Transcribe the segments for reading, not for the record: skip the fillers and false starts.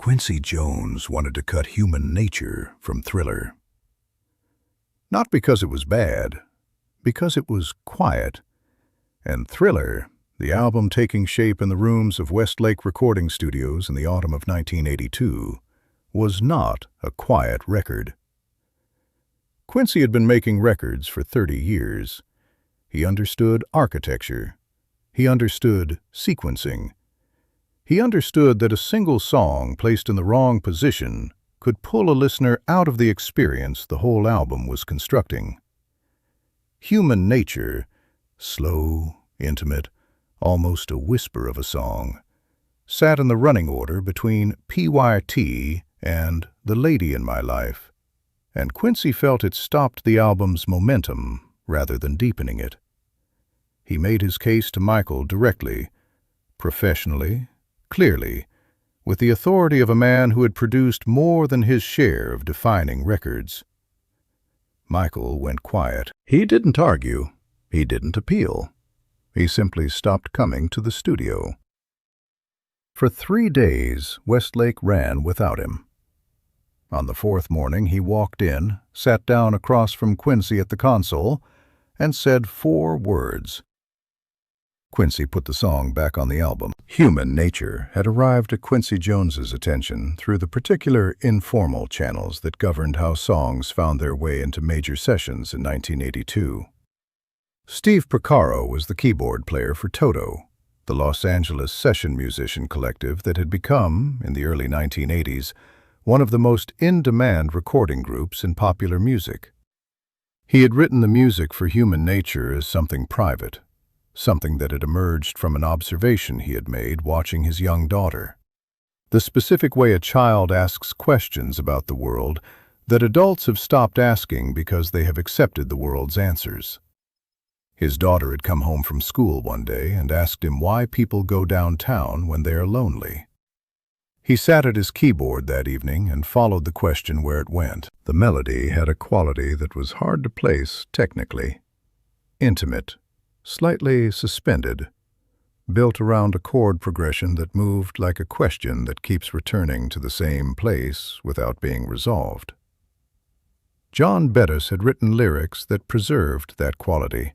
Quincy Jones wanted to cut Human Nature from Thriller. Not because it was bad, because it was quiet. And Thriller, the album taking shape in the rooms of Westlake Recording Studios in the autumn of 1982, was not a quiet record. Quincy had been making records for 30 years. He understood architecture. He understood sequencing. He understood that a single song placed in the wrong position could pull a listener out of the experience the whole album was constructing. Human Nature, slow, intimate, almost a whisper of a song, sat in the running order between PYT and The Lady in My Life, and Quincy felt it stopped the album's momentum rather than deepening it. He made his case to Michael directly, professionally, clearly, with the authority of a man who had produced more than his share of defining records. Michael went quiet. He didn't argue. He didn't appeal. He simply stopped coming to the studio. For 3 days, Westlake ran without him. On the 4th morning, he walked in, sat down across from Quincy at the console, and said 4 words. Quincy put the song back on the album. Human Nature had arrived at Quincy Jones's attention through the particular informal channels that governed how songs found their way into major sessions in 1982. Steve Porcaro was the keyboard player for Toto, the Los Angeles session musician collective that had become, in the early 1980s, one of the most in-demand recording groups in popular music. He had written the music for Human Nature as something private, something that had emerged from an observation he had made watching his young daughter. The specific way a child asks questions about the world that adults have stopped asking because they have accepted the world's answers. His daughter had come home from school one day and asked him why people go downtown when they are lonely. He sat at his keyboard that evening and followed the question where it went. The melody had a quality that was hard to place technically. Intimate, slightly suspended, built around a chord progression that moved like a question that keeps returning to the same place without being resolved. John Bettis had written lyrics that preserved that quality.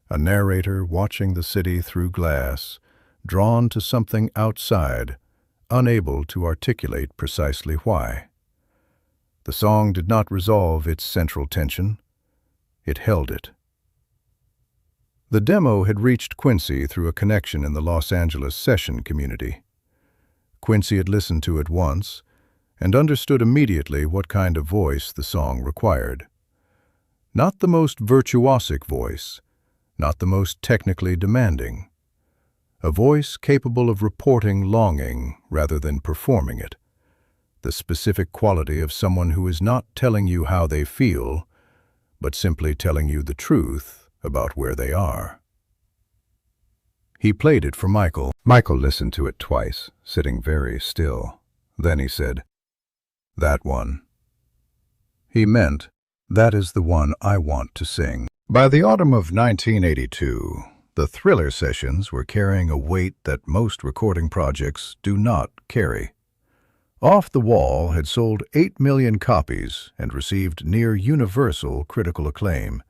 A narrator watching the city through glass, drawn to something outside, unable to articulate precisely why. The song did not resolve its central tension. It held it. The demo had reached Quincy through a connection in the Los Angeles session community. Quincy had listened to it once and understood immediately what kind of voice the song required. Not the most virtuosic voice, not the most technically demanding. A voice capable of reporting longing rather than performing it. The specific quality of someone who is not telling you how they feel, but simply telling you the truth about where they are. He played it for Michael. Michael listened to it twice, sitting very still. Then he said, "That one." He meant, "That is the one I want to sing." By the autumn of 1982, the Thriller sessions were carrying a weight that most recording projects do not carry. Off the Wall had sold 8 million copies and received near universal critical acclaim.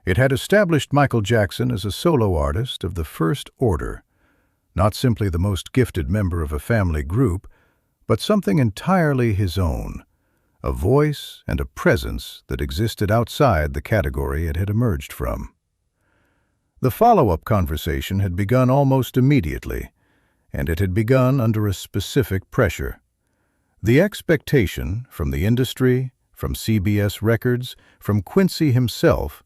It had established Michael Jackson as a solo artist of the first order, not simply the most gifted member of a family group, but something entirely his own, a voice and a presence that existed outside the category it had emerged from. The follow-up conversation had begun almost immediately, and it had begun under a specific pressure. The expectation from the industry, from CBS Records, from Quincy himself,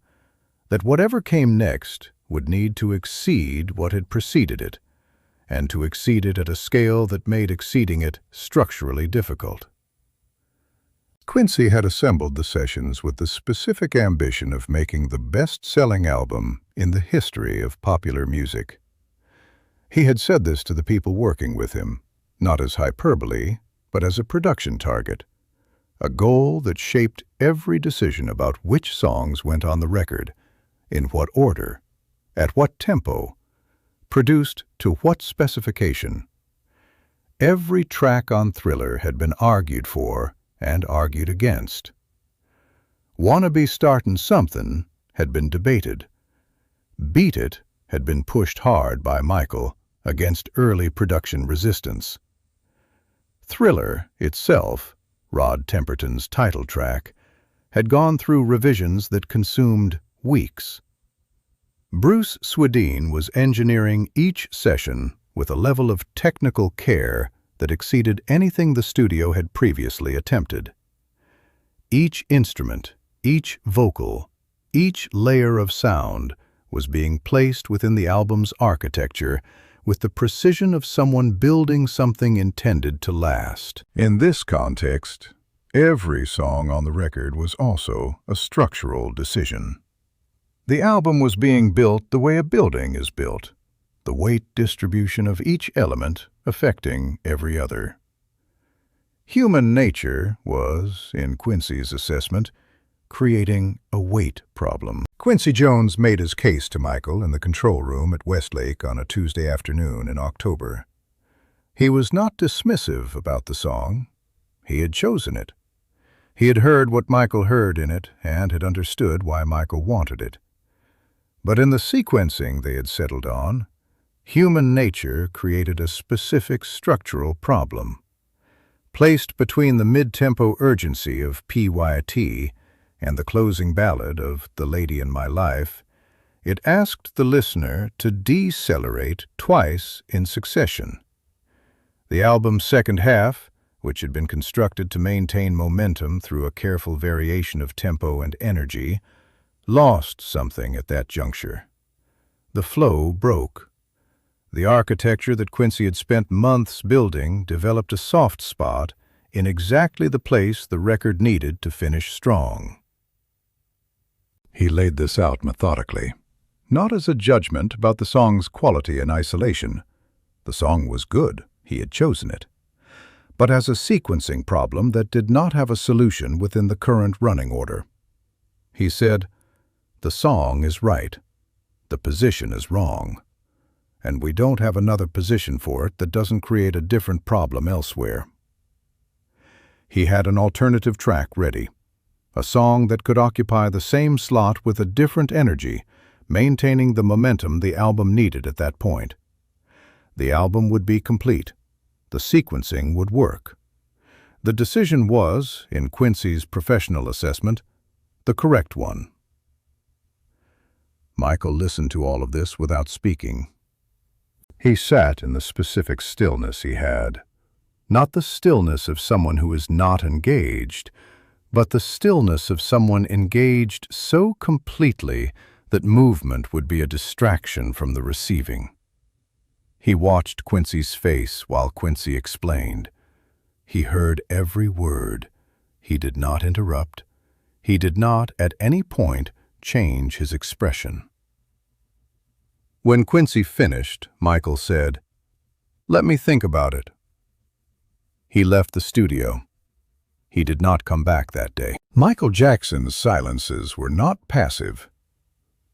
that whatever came next would need to exceed what had preceded it, and to exceed it at a scale that made exceeding it structurally difficult. Quincy had assembled the sessions with the specific ambition of making the best-selling album in the history of popular music. He had said this to the people working with him, not as hyperbole, but as a production target, a goal that shaped every decision about which songs went on the record, in what order, at what tempo, produced to what specification. Every track on Thriller had been argued for and argued against. Wanna Be Startin' Something had been debated. Beat It had been pushed hard by Michael against early production resistance. Thriller itself, Rod Temperton's title track, had gone through revisions that consumed weeks. Bruce Swedien was engineering each session with a level of technical care that exceeded anything the studio had previously attempted. Each instrument, each vocal, each layer of sound was being placed within the album's architecture with the precision of someone building something intended to last. In this context, every song on the record was also a structural decision. The album was being built the way a building is built, the weight distribution of each element affecting every other. Human nature was, in Quincy's assessment, creating a weight problem. Quincy Jones made his case to Michael in the control room at Westlake on a Tuesday afternoon in October. He was not dismissive about the song. He had chosen it. He had heard what Michael heard in it and had understood why Michael wanted it. But in the sequencing they had settled on, human nature created a specific structural problem. Placed between the mid-tempo urgency of PYT and the closing ballad of The Lady in My Life, it asked the listener to decelerate twice in succession. The album's second half, which had been constructed to maintain momentum through a careful variation of tempo and energy, lost something at that juncture. The flow broke. The architecture that Quincy had spent months building developed a soft spot in exactly the place the record needed to finish strong. He laid this out methodically, not as a judgment about the song's quality in isolation. The song was good, he had chosen it, but as a sequencing problem that did not have a solution within the current running order. He said, "The song is right, the position is wrong, and we don't have another position for it that doesn't create a different problem elsewhere." He had an alternative track ready, a song that could occupy the same slot with a different energy, maintaining the momentum the album needed at that point. The album would be complete. The sequencing would work. The decision was, in Quincy's professional assessment, the correct one. Michael listened to all of this without speaking. He sat in the specific stillness he had. Not the stillness of someone who is not engaged, but the stillness of someone engaged so completely that movement would be a distraction from the receiving. He watched Quincy's face while Quincy explained. He heard every word. He did not interrupt. He did not, at any point, change his expression. When Quincy finished, Michael said, "Let me think about it." He left the studio. He did not come back that day. Michael Jackson's silences were not passive.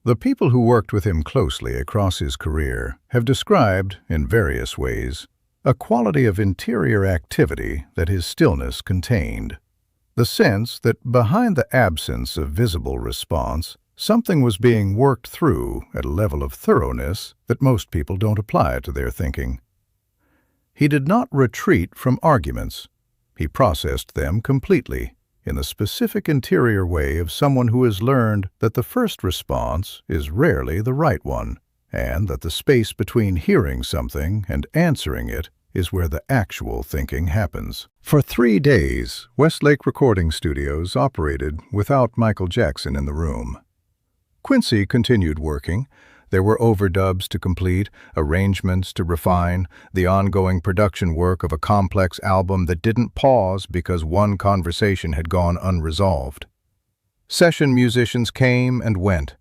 The people who worked with him closely across his career have described, in various ways, a quality of interior activity that his stillness contained. The sense that behind the absence of visible response, something was being worked through at a level of thoroughness that most people don't apply to their thinking. He did not retreat from arguments. He processed them completely, in the specific interior way of someone who has learned that the first response is rarely the right one, and that the space between hearing something and answering it is where the actual thinking happens. For 3 days, Westlake Recording Studios operated without Michael Jackson in the room. Quincy continued working. There were overdubs to complete, arrangements to refine, the ongoing production work of a complex album that didn't pause because one conversation had gone unresolved. Session musicians came and went.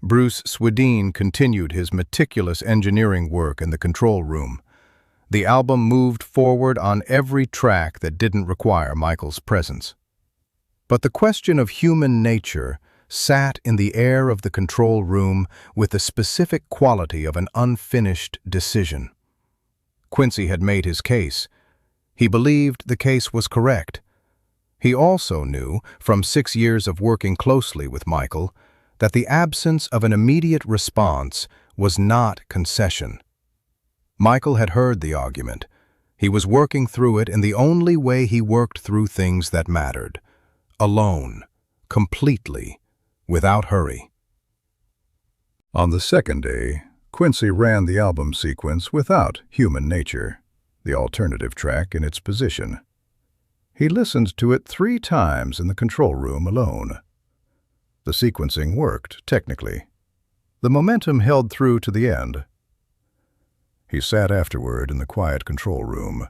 Bruce Swedien continued his meticulous engineering work in the control room. The album moved forward on every track that didn't require Michael's presence. But the question of human nature sat in the air of the control room with the specific quality of an unfinished decision. Quincy had made his case. He believed the case was correct. He also knew, from 6 years of working closely with Michael, that the absence of an immediate response was not concession. Michael had heard the argument. He was working through it in the only way he worked through things that mattered. Alone, completely, without hurry. On the second day, Quincy ran the album sequence without Human Nature, the alternative track, in its position. He listened to it 3 times in the control room alone. The sequencing worked, technically. The momentum held through to the end. He sat afterward in the quiet control room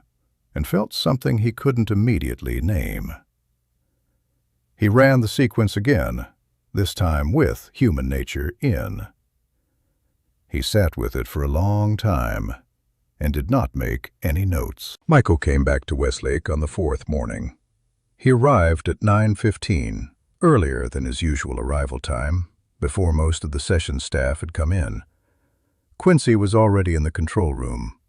and felt something he couldn't immediately name. He ran the sequence again, this time with Human Nature in. He sat with it for a long time and did not make any notes. Michael came back to Westlake on the 4th morning. He arrived at 9:15, earlier than his usual arrival time, before most of the session staff had come in. Quincy was already in the control room.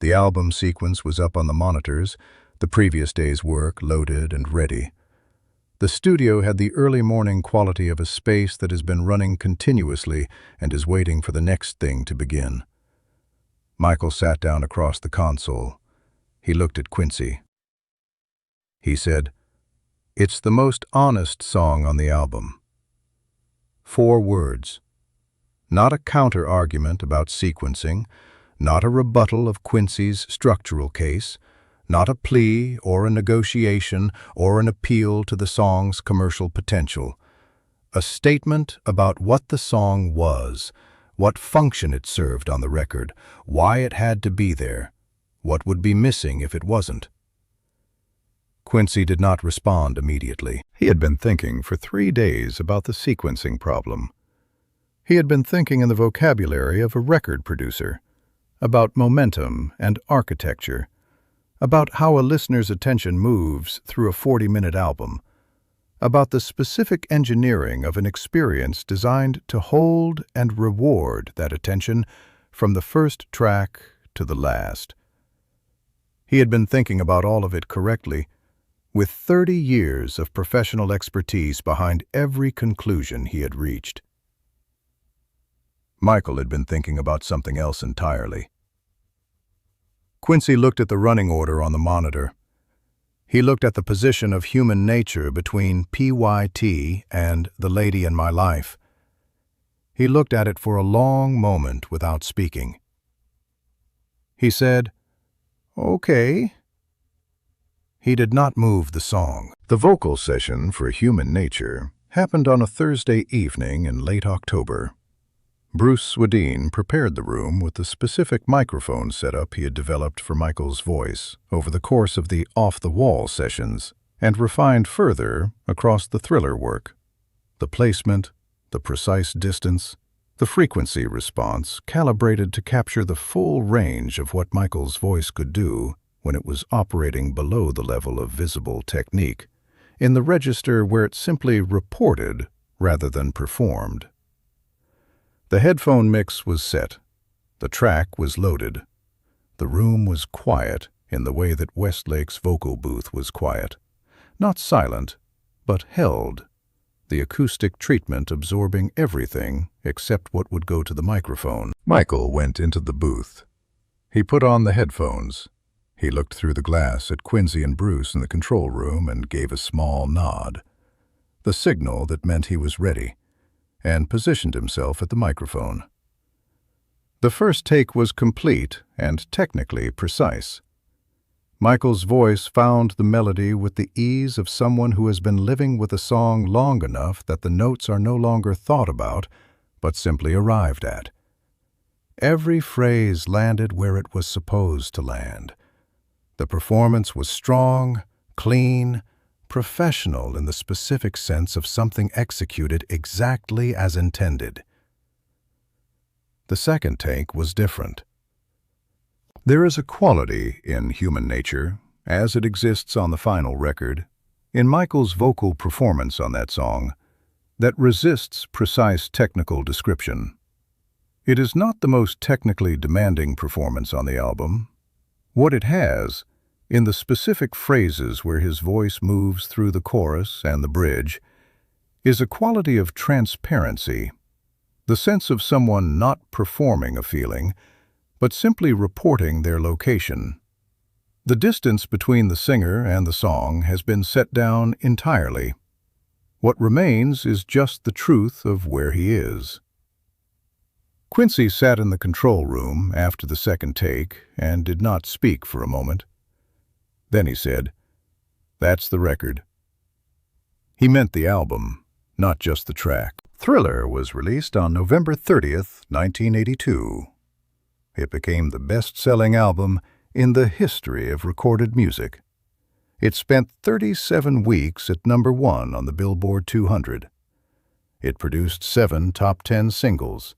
The album sequence was up on the monitors, the previous day's work loaded and ready. The studio had the early morning quality of a space that has been running continuously and is waiting for the next thing to begin. Michael sat down across the console. He looked at Quincy. He said, "It's the most honest song on the album." 4 words. Not a counter-argument about sequencing, not a rebuttal of Quincy's structural case, not a plea or a negotiation or an appeal to the song's commercial potential. A statement about what the song was, what function it served on the record, why it had to be there, what would be missing if it wasn't. Quincy did not respond immediately. He had been thinking for 3 days about the sequencing problem. He had been thinking in the vocabulary of a record producer, about momentum and architecture, about how a listener's attention moves through a 40-minute album, about the specific engineering of an experience designed to hold and reward that attention from the first track to the last. He had been thinking about all of it correctly, with 30 years of professional expertise behind every conclusion he had reached. Michael had been thinking about something else entirely. Quincy looked at the running order on the monitor. He looked at the position of Human Nature between PYT and The Lady in My Life. He looked at it for a long moment without speaking. He said, "Okay." He did not move the song. The vocal session for Human Nature happened on a Thursday evening in late October. Bruce Swedeen prepared the room with the specific microphone setup he had developed for Michael's voice over the course of the off-the-wall sessions and refined further across the Thriller work. The placement, the precise distance, the frequency response calibrated to capture the full range of what Michael's voice could do when it was operating below the level of visible technique, in the register where it simply reported rather than performed. The headphone mix was set. The track was loaded. The room was quiet in the way that Westlake's vocal booth was quiet. Not silent, but held, the acoustic treatment absorbing everything except what would go to the microphone. Michael went into the booth. He put on the headphones. He looked through the glass at Quincy and Bruce in the control room and gave a small nod, the signal that meant he was ready, and positioned himself at the microphone. The first take was complete and technically precise. Michael's voice found the melody with the ease of someone who has been living with a song long enough that the notes are no longer thought about, but simply arrived at. Every phrase landed where it was supposed to land. The performance was strong, clean, professional in the specific sense of something executed exactly as intended. The second take was different. There is a quality in Human Nature, as it exists on the final record, in Michael's vocal performance on that song, that resists precise technical description. It is not the most technically demanding performance on the album. What it has in the specific phrases where his voice moves through the chorus and the bridge, is a quality of transparency, the sense of someone not performing a feeling, but simply reporting their location. The distance between the singer and the song has been set down entirely. What remains is just the truth of where he is. Quincy sat in the control room after the second take and did not speak for a moment. Then he said, "That's the record." He meant the album, not just the track. Thriller was released on November 30th, 1982. It became the best-selling album in the history of recorded music. It spent 37 weeks at #1 on the Billboard 200. It produced 7 top 10 singles.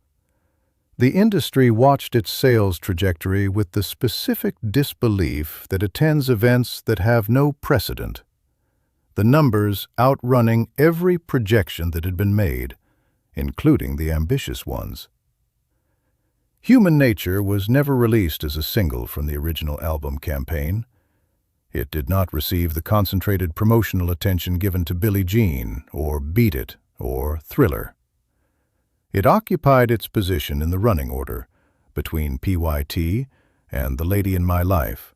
The industry watched its sales trajectory with the specific disbelief that attends events that have no precedent, the numbers outrunning every projection that had been made, including the ambitious ones. Human Nature was never released as a single from the original album campaign. It did not receive the concentrated promotional attention given to Billie Jean, or Beat It, or Thriller. It occupied its position in the running order, between PYT and The Lady in My Life,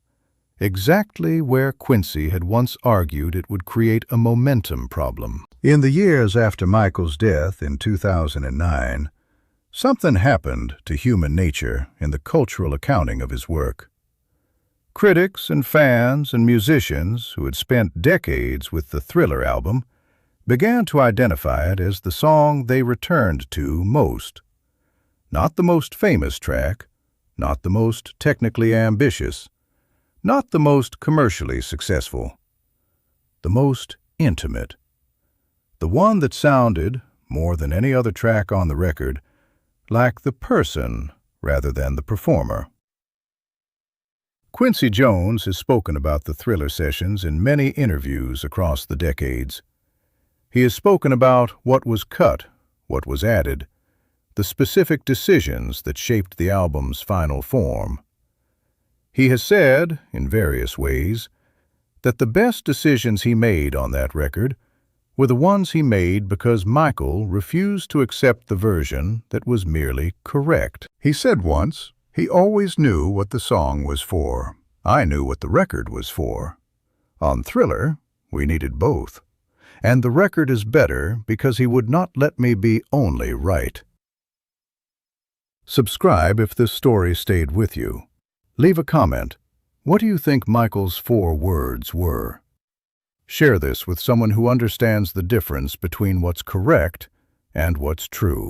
exactly where Quincy had once argued it would create a momentum problem. In the years after Michael's death in 2009, something happened to Human Nature in the cultural accounting of his work. Critics and fans and musicians who had spent decades with the Thriller album began to identify it as the song they returned to most. Not the most famous track, not the most technically ambitious, not the most commercially successful, the most intimate. The one that sounded, more than any other track on the record, like the person rather than the performer. Quincy Jones has spoken about the Thriller sessions in many interviews across the decades. He has spoken about what was cut, what was added, the specific decisions that shaped the album's final form. He has said, in various ways, that the best decisions he made on that record were the ones he made because Michael refused to accept the version that was merely correct. He said once, "He always knew what the song was for. I knew what the record was for. On Thriller, we needed both. And the record is better because he would not let me be only right." Subscribe if this story stayed with you. Leave a comment. What do you think Michael's 4 words were? Share this with someone who understands the difference between what's correct and what's true.